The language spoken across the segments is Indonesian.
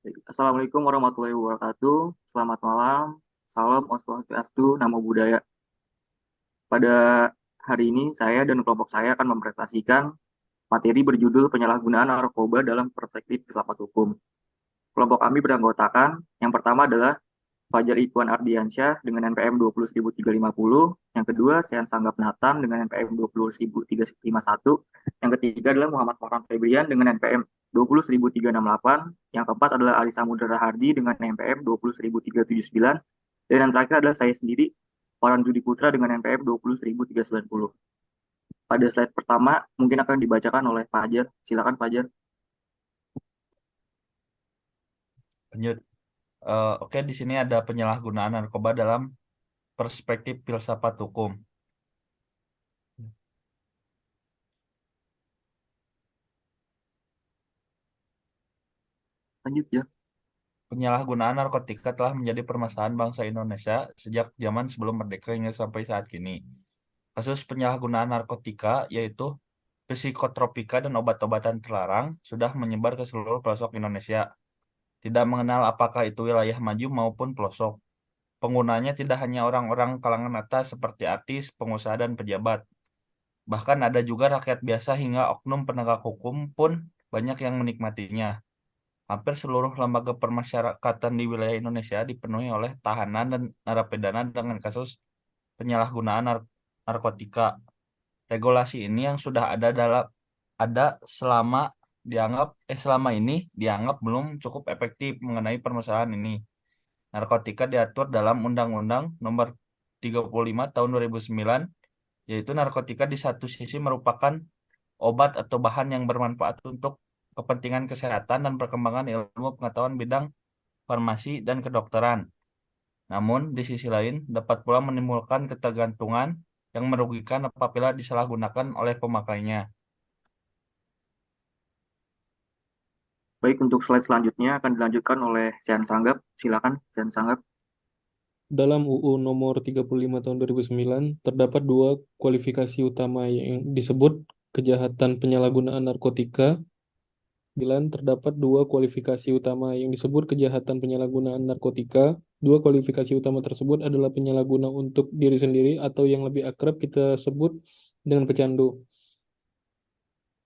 Assalamualaikum warahmatullahi wabarakatuh. Selamat malam. Salam Om Swastiastu, Namo Buddhaya. Pada hari ini saya dan kelompok saya akan mempresentasikan materi berjudul penyalahgunaan narkoba dalam perspektif filsafat hukum. Kelompok kami beranggotakan yang pertama adalah Fajar Ikhwan Ardiansyah dengan NPM 20.350, yang kedua Sean Sanggap Nathan dengan NPM 20.351, yang ketiga adalah Muhammad Farhan Febrian dengan NPM 20.368, yang keempat adalah Ali Samudra Hardi dengan NPM 20.379, dan yang terakhir adalah saya sendiri, Farhan Judi Putra dengan NPM 20.390. Pada slide pertama mungkin akan dibacakan oleh Fajar. Silakan Fajar. Lanjut. Oke, di sini ada penyalahgunaan narkoba dalam perspektif filsafat hukum. Lanjut ya. Penyalahgunaan narkotika telah menjadi permasalahan bangsa Indonesia sejak zaman sebelum merdeka hingga sampai saat kini. Kasus penyalahgunaan narkotika, yaitu psikotropika dan obat-obatan terlarang, sudah menyebar ke seluruh pelosok Indonesia. Tidak mengenal apakah itu wilayah maju maupun pelosok. Penggunanya tidak hanya orang-orang kalangan atas seperti artis, pengusaha, dan pejabat. Bahkan ada juga rakyat biasa hingga oknum penegak hukum pun banyak yang menikmatinya. Hampir seluruh lembaga permasyarakatan di wilayah Indonesia dipenuhi oleh tahanan dan narapidana dengan kasus penyalahgunaan narkotika. Regulasi ini yang sudah ada selama ini dianggap belum cukup efektif mengenai permasalahan ini. Narkotika diatur dalam Undang-Undang Nomor 35 Tahun 2009, yaitu narkotika di satu sisi merupakan obat atau bahan yang bermanfaat untuk kepentingan kesehatan dan perkembangan ilmu pengetahuan bidang farmasi dan kedokteran. Namun, di sisi lain, dapat pula menimbulkan ketergantungan yang merugikan apabila disalahgunakan oleh pemakainya. Baik, untuk slide selanjutnya akan dilanjutkan oleh Sean Sanggap. Silakan Sean Sanggap. Dalam UU Nomor 35 Tahun 2009, terdapat dua kualifikasi utama yang disebut kejahatan penyalahgunaan narkotika. Terdapat dua kualifikasi utama yang disebut kejahatan penyalahgunaan narkotika. Dua kualifikasi utama tersebut adalah penyalahguna untuk diri sendiri atau yang lebih akrab kita sebut dengan pecandu,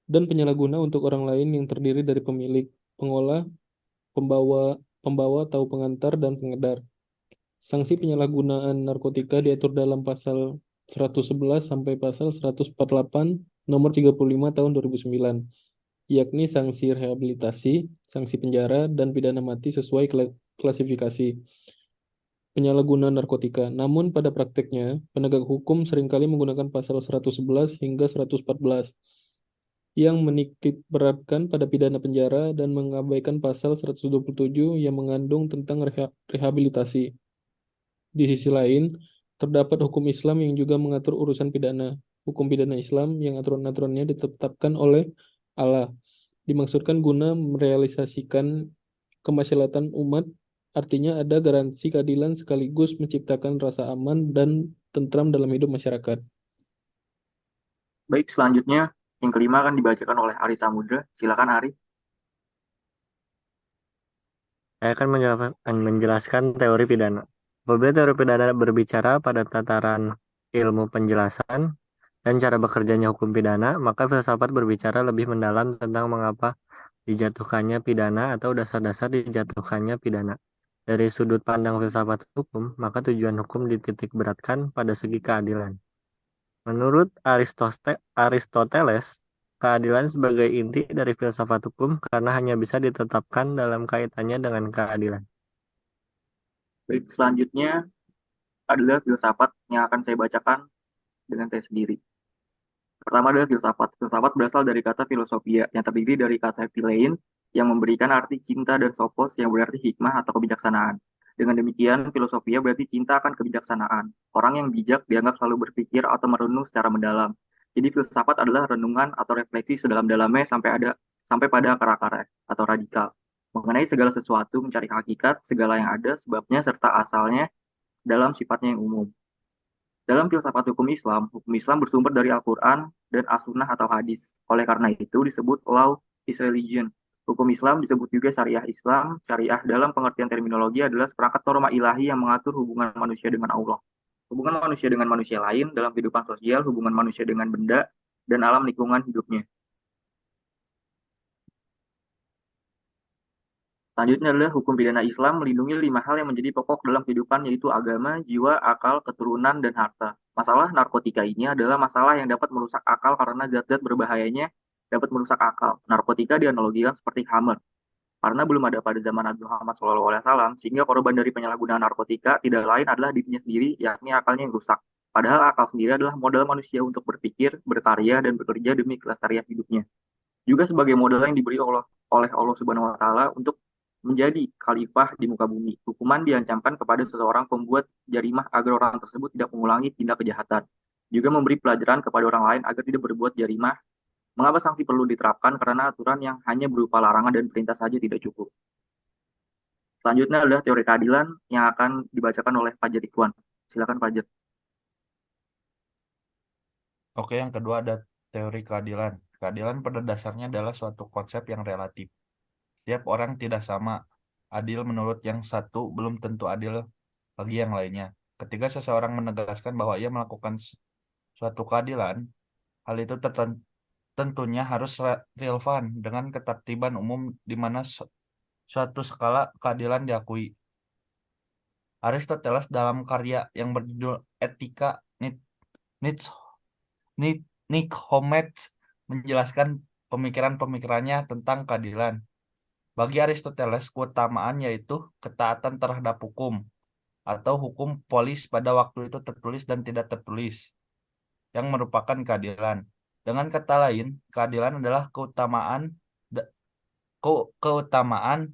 dan penyalahguna untuk orang lain yang terdiri dari pemilik, pengolah, pembawa, pembawa atau pengantar, dan pengedar. Sanksi penyalahgunaan narkotika diatur dalam pasal 111 sampai pasal 148 nomor 35 tahun 2009, yakni sanksi rehabilitasi, sanksi penjara, dan pidana mati sesuai klasifikasi penyalahgunaan narkotika. Namun pada prakteknya, penegak hukum seringkali menggunakan pasal 111 hingga 114 yang menitik beratkan pada pidana penjara dan mengabaikan pasal 127 yang mengandung tentang rehabilitasi. Di sisi lain, terdapat hukum Islam yang juga mengatur urusan pidana. Hukum pidana Islam yang aturan-aturannya ditetapkan oleh Allah, dimaksudkan guna merealisasikan kemaslahatan umat, artinya ada garansi keadilan sekaligus menciptakan rasa aman dan tentram dalam hidup masyarakat. Baik, selanjutnya yang kelima akan dibacakan oleh Ari Samudra. Silakan Ari. Saya akan menjelaskan teori pidana. Apabila teori pidana berbicara pada tataran ilmu penjelasan dan cara bekerjanya hukum pidana, maka filsafat berbicara lebih mendalam tentang mengapa dijatuhkannya pidana atau dasar-dasar dijatuhkannya pidana. Dari sudut pandang filsafat hukum, maka tujuan hukum dititik beratkan pada segi keadilan. Menurut Aristoteles, keadilan sebagai inti dari filsafat hukum karena hanya bisa ditetapkan dalam kaitannya dengan keadilan. Baik, selanjutnya adalah filsafat yang akan saya bacakan dengan saya sendiri. Pertama adalah filsafat. Filsafat berasal dari kata filosofia yang terdiri dari kata philein yang memberikan arti cinta dan sophos yang berarti hikmah atau kebijaksanaan. Dengan demikian, filosofia berarti cinta akan kebijaksanaan. Orang yang bijak dianggap selalu berpikir atau merenung secara mendalam. Jadi filsafat adalah renungan atau refleksi sedalam-dalamnya sampai pada akar-akar atau radikal. Mengenai segala sesuatu, mencari hakikat, segala yang ada, sebabnya serta asalnya dalam sifatnya yang umum. Dalam filsafat hukum Islam bersumber dari Al-Quran dan As-Sunnah atau hadis. Oleh karena itu disebut law is religion. Hukum Islam disebut juga syariah Islam. Syariah dalam pengertian terminologi adalah seperangkat norma ilahi yang mengatur hubungan manusia dengan Allah. Hubungan manusia dengan manusia lain dalam kehidupan sosial, hubungan manusia dengan benda, dan alam lingkungan hidupnya. Selanjutnya adalah hukum pidana Islam melindungi 5 hal yang menjadi pokok dalam kehidupan, yaitu agama, jiwa, akal, keturunan, dan harta. Masalah narkotika ini adalah masalah yang dapat merusak akal karena zat-zat berbahayanya dapat merusak akal. Narkotika dianalogikan seperti hammer, karena belum ada pada zaman Nabi Muhammad SAW, sehingga korban dari penyalahgunaan narkotika tidak lain adalah dirinya sendiri, yakni akalnya yang rusak. Padahal akal sendiri adalah modal manusia untuk berpikir, berkarya, dan bekerja demi kelestarian hidupnya. Juga sebagai modal yang diberi oleh Allah Subhanahu wa Ta'ala untuk menjadi khalifah di muka bumi. Hukuman diancamkan kepada seseorang pembuat jarimah agar orang tersebut tidak mengulangi tindak kejahatan. Juga memberi pelajaran kepada orang lain agar tidak berbuat jarimah. Mengapa sanksi perlu diterapkan? Karena aturan yang hanya berupa larangan dan perintah saja tidak cukup. Selanjutnya adalah teori keadilan yang akan dibacakan oleh Fajar Ikhwan. Silakan Fajar. Oke, yang kedua ada teori keadilan. Keadilan pada dasarnya adalah suatu konsep yang relatif. Tiap orang tidak sama. Adil menurut yang satu belum tentu adil bagi yang lainnya. Ketika seseorang menegaskan bahwa ia melakukan suatu keadilan, hal itu tentunya harus relevan dengan ketertiban umum di mana suatu skala keadilan diakui. Aristoteles dalam karya yang berjudul Etika Nicomedes menjelaskan pemikiran-pemikirannya tentang keadilan. Bagi Aristoteles, keutamaan yaitu ketaatan terhadap hukum, atau hukum polis pada waktu itu tertulis dan tidak tertulis, yang merupakan keadilan. Dengan kata lain, keadilan adalah keutamaan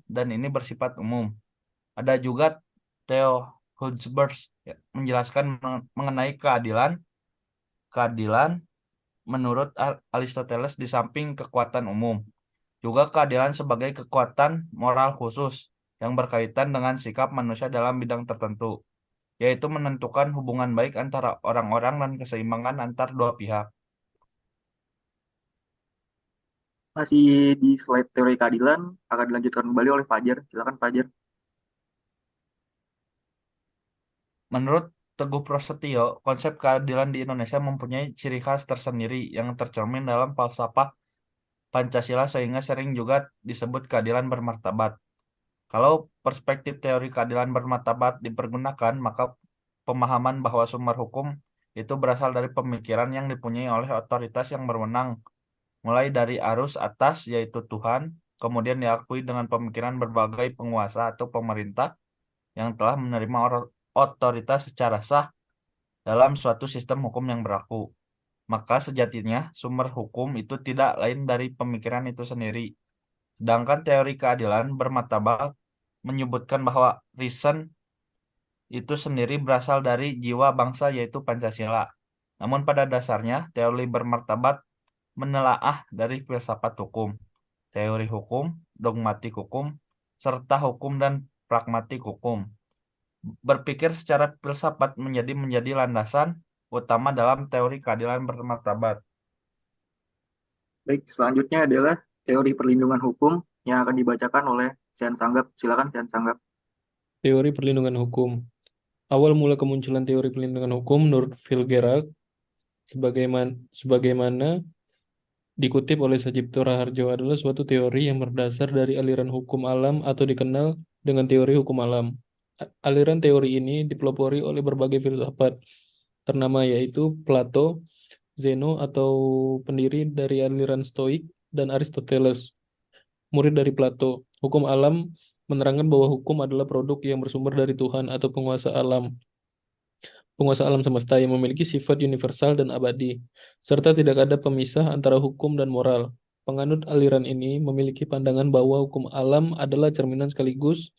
dan ini bersifat umum. Ada juga Theo Huxley menjelaskan mengenai keadilan. Keadilan menurut Aristoteles di samping kekuatan umum, juga keadilan sebagai kekuatan moral khusus yang berkaitan dengan sikap manusia dalam bidang tertentu, yaitu menentukan hubungan baik antara orang-orang dan keseimbangan antar dua pihak. Masih di slide teori keadilan, akan dilanjutkan kembali oleh Fajar. Silakan Fajar. Menurut Teguh Prasetyo, konsep keadilan di Indonesia mempunyai ciri khas tersendiri yang tercermin dalam falsafah Pancasila sehingga sering juga disebut keadilan bermartabat. Kalau perspektif teori keadilan bermartabat dipergunakan, maka pemahaman bahwa sumber hukum itu berasal dari pemikiran yang dipunyai oleh otoritas yang berwenang, mulai dari arus atas yaitu Tuhan, kemudian diakui dengan pemikiran berbagai penguasa atau pemerintah yang telah menerima otoritas secara sah dalam suatu sistem hukum yang berlaku. Maka sejatinya sumber hukum itu tidak lain dari pemikiran itu sendiri. Sedangkan teori keadilan bermartabat menyebutkan bahwa reason itu sendiri berasal dari jiwa bangsa yaitu Pancasila. Namun pada dasarnya teori bermartabat menelaah dari filsafat hukum, teori hukum, dogmatik hukum, serta hukum dan pragmatik hukum. Berpikir secara filsafat menjadi landasan utama dalam teori keadilan bermartabat. Baik, selanjutnya adalah teori perlindungan hukum yang akan dibacakan oleh Sian Sanggap. Silakan Sian Sanggap. Teori perlindungan hukum. Awal mula kemunculan teori perlindungan hukum menurut Phil Gerald sebagaimana dikutip oleh Sajipto Raharjo adalah suatu teori yang berdasar dari aliran hukum alam atau dikenal dengan teori hukum alam. Aliran teori ini dipelopori oleh berbagai filsafat ternama yaitu Plato, Zeno atau pendiri dari aliran Stoik, dan Aristoteles, murid dari Plato. Hukum alam menerangkan bahwa hukum adalah produk yang bersumber dari Tuhan atau penguasa alam semesta yang memiliki sifat universal dan abadi, serta tidak ada pemisah antara hukum dan moral. Penganut aliran ini memiliki pandangan bahwa hukum alam adalah cerminan sekaligus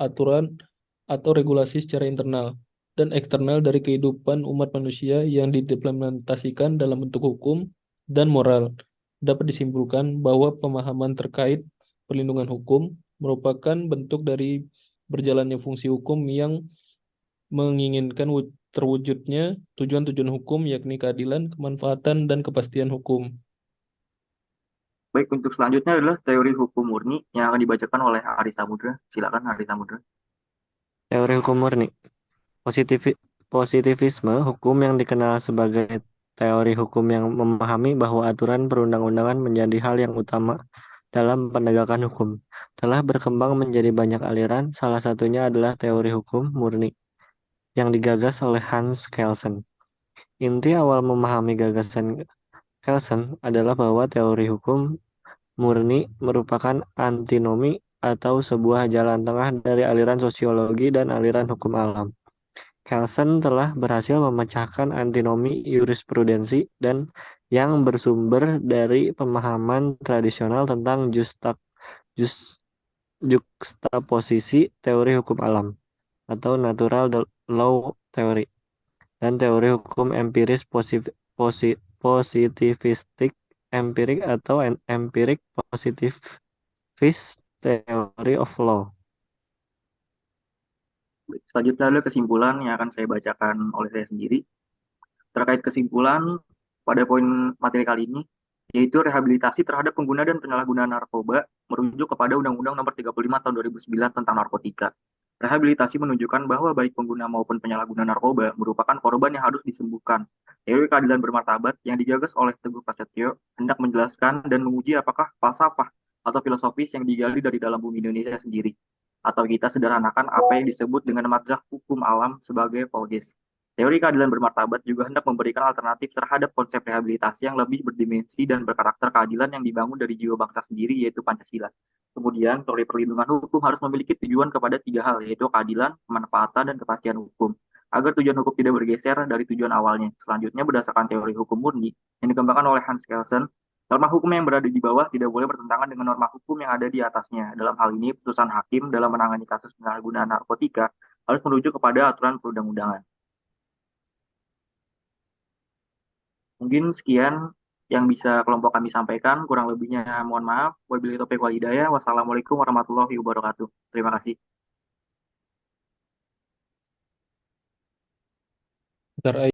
aturan atau regulasi secara internal dan eksternal dari kehidupan umat manusia yang diimplementasikan dalam bentuk hukum dan moral. Dapat disimpulkan bahwa pemahaman terkait perlindungan hukum merupakan bentuk dari berjalannya fungsi hukum yang menginginkan terwujudnya tujuan-tujuan hukum yakni keadilan, kemanfaatan, dan kepastian hukum. Baik, untuk selanjutnya adalah teori hukum murni yang akan dibacakan oleh Ari Samudra. Silakan Ari Samudra. Teori hukum murni. Positivisme hukum yang dikenal sebagai teori hukum yang memahami bahwa aturan perundang-undangan menjadi hal yang utama dalam penegakan hukum. Telah berkembang menjadi banyak aliran, salah satunya adalah teori hukum murni yang digagas oleh Hans Kelsen. Inti awal memahami gagasan Kelsen adalah bahwa teori hukum murni merupakan antinomi atau sebuah jalan tengah dari aliran sosiologi dan aliran hukum alam. Kelsen telah berhasil memecahkan antinomi jurisprudensi dan yang bersumber dari pemahaman tradisional tentang jus- juxtaposisi teori hukum alam atau natural law theory dan teori hukum empiris positivistik empirik atau empirik positivist theory of law. Selanjutnya adalah kesimpulan yang akan saya bacakan oleh saya sendiri. Terkait kesimpulan pada poin materi kali ini, yaitu rehabilitasi terhadap pengguna dan penyalahguna narkoba merujuk kepada Undang-Undang Nomor 35 Tahun 2009 tentang narkotika. Rehabilitasi menunjukkan bahwa baik pengguna maupun penyalahguna narkoba merupakan korban yang harus disembuhkan. Teori keadilan bermartabat yang digagas oleh Teguh Prasetyo hendak menjelaskan dan menguji apakah falsafah atau filosofis yang digali dari dalam bumi Indonesia sendiri. Atau kita sederhanakan apa yang disebut dengan mazhab hukum alam sebagai Polges. Teori keadilan bermartabat juga hendak memberikan alternatif terhadap konsep rehabilitasi yang lebih berdimensi dan berkarakter keadilan yang dibangun dari jiwa bangsa sendiri, yaitu Pancasila. Kemudian, teori perlindungan hukum harus memiliki tujuan kepada tiga hal, yaitu keadilan, kemanfaatan, dan kepastian hukum, agar tujuan hukum tidak bergeser dari tujuan awalnya. Selanjutnya, berdasarkan teori hukum murni yang dikembangkan oleh Hans Kelsen, norma hukum yang berada di bawah tidak boleh bertentangan dengan norma hukum yang ada di atasnya. Dalam hal ini, putusan hakim dalam menangani kasus penyalahgunaan narkotika harus merujuk kepada aturan perundang-undangan. Mungkin sekian yang bisa kelompok kami sampaikan. Kurang lebihnya mohon maaf. Wabillahi taufiq wal hidayah. Wassalamualaikum warahmatullahi wabarakatuh. Terima kasih. Bentar,